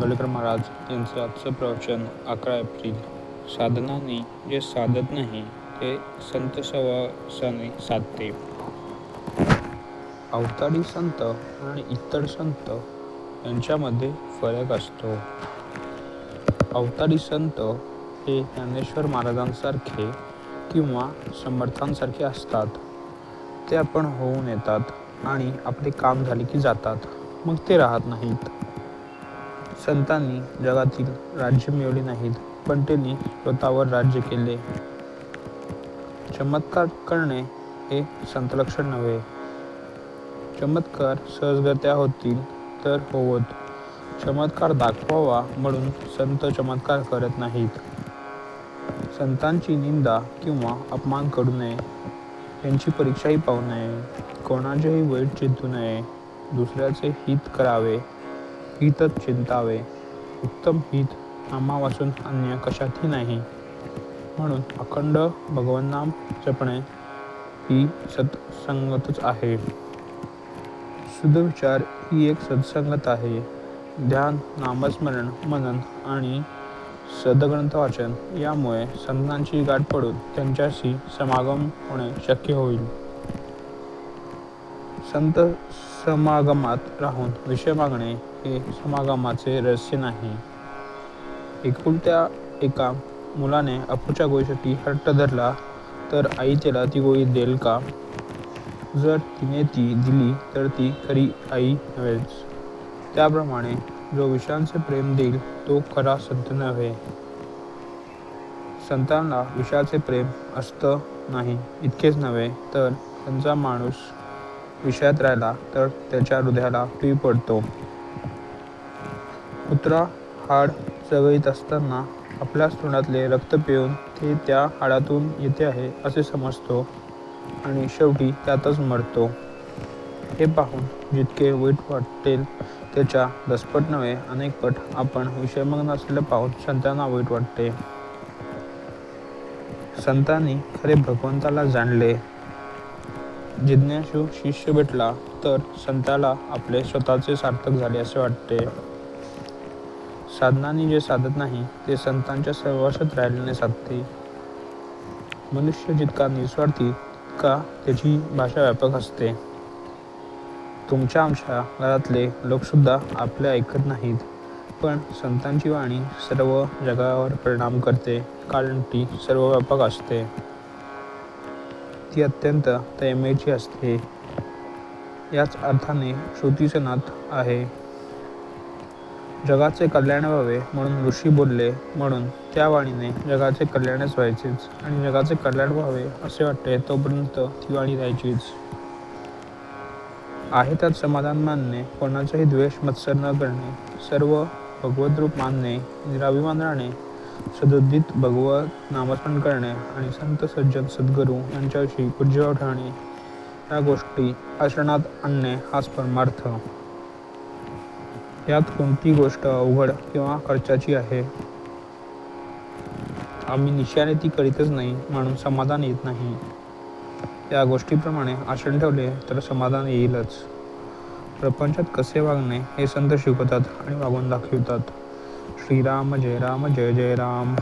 आंबेडकर महाराज यांचं आजचं प्रवचन 11 एप्रिल. साधनाने जे साधत नाही ते संत सहवासाने साधते. अवतारी संत आणि इतर संत यांच्यामध्ये फरक असतो. अवतारी संत हे ज्ञानेश्वर महाराजांसारखे किंवा समर्थांसारखे असतात. ते आपण होऊन येतात आणि आपले काम झाले की जातात, मग ते राहत नाहीत. संतांनी जगातील राज्य मिळवले नाहीत, पण त्यांनी स्वतःवर राज्य केले. चमत्कार करणे हे संतलक्षण नव्हे. चमत्कार सहजगत्या होतील तर होवोत. चमत्कार दाखवावा म्हणून संत चमत्कार करत नाहीत. संतांची निंदा किंवा अपमान करू नये. त्यांची परीक्षाही पाहू नये. कोणाचेही वाईट चिंतू नये. दुसऱ्याचे हित करावे, हितच चिंतावे. उत्तम हित नामावाचून अन्य कशातही नाही. म्हणून अखंड भगवन्नाम जपणे ही सत्संगतच आहे. शुद्धविचार ही एक सत्संगत आहे. ध्यान, नामस्मरण, मनन आणि सद्ग्रंथ वाचन यामुळे संतांची गाठ पडून त्यांच्याशी समागम होणे शक्य होईल. संत समागमात राहून विषय मागणे हे समागमाचे रहस्य नाही. एकुलत्या एका मुलाने अपूच्या गोळीसाठी हट्ट धरला तर आई त्याला ती गोळी देईल का? जर तिने ती दिली तर ती खरी आई नव्हेच. त्याप्रमाणे जो विषयांचे प्रेम देईल तो खरा संत नव्हे. संतांना विषयाचे प्रेम असतं नाही. इतकेच नव्हे तर त्यांचा माणूस विषयात राहिला तर त्याच्या हृदयाला पीळ पडतो. कुत्रा हाड चघळीत असताना आपल्याच तोंडातले रक्त पिऊन ते त्या हाडातून येते आहे असे समजतो आणि शेवटी त्यातच मरतो. हे पाहून जितके वाईट वाटेल त्याच्या 10 पट नव्हे अनेक पट आपण विषयमग्न असलेले पाहून संतांना वाईट वाटते. संतांनी खरे भगवंताला जाणले. जिज्ञासू शिष्य भेटला तर संताला आपले स्वतःचे सार्थक झाले असे वाटते. साधनांनी जे साधत नाही ते संतांच्या सहवासात राहिल्याने साधते. मनुष्य जितका निस्वार्थी तितका त्याची भाषा व्यापक असते. तुमच्या आमच्या घरातले लोकसुद्धा आपले ऐकत नाहीत, पण संतांची वाणी सर्व जगावर परिणाम करते, कारण ती सर्वव्यापक असते. ती अत्यंत तळमळीची असते. याच अर्थाने श्रुतीचे नाथ आहे. जगाचे कल्याण व्हावे म्हणून ऋषी बोलले, म्हणून त्या वाणीने जगाचे कल्याणच व्हायचेच आणि जगाचे कल्याण व्हावे असे वाटते तोपर्यंत ती वाणी राहायचीच. आहे त्यात समाधान मानणे, कोणाचाही द्वेष मत्सर न करणे, सर्व भगवद्रूप मानणे, निराभिमानाने सदुदित भगवत नामस्मरण करणे आणि संत सज्जन सद्गुरू यांच्याविषयी पूज्यभाव ठेवणे या गोष्टी आचरणात आणणे हाच परमार्थ. यात कोणती गोष्ट अवघड किंवा खर्चाची आहे? आम्ही निश्चयाने ती करीतच नाही म्हणून समाधान येत नाही. या गोष्टीप्रमाणे आचरण ठेवले तर समाधान येईलच. प्रपंचात कसे वागणे हे संत शिकवतात आणि वागून दाखवितात. श्रीराम जय राम, जय जय राम.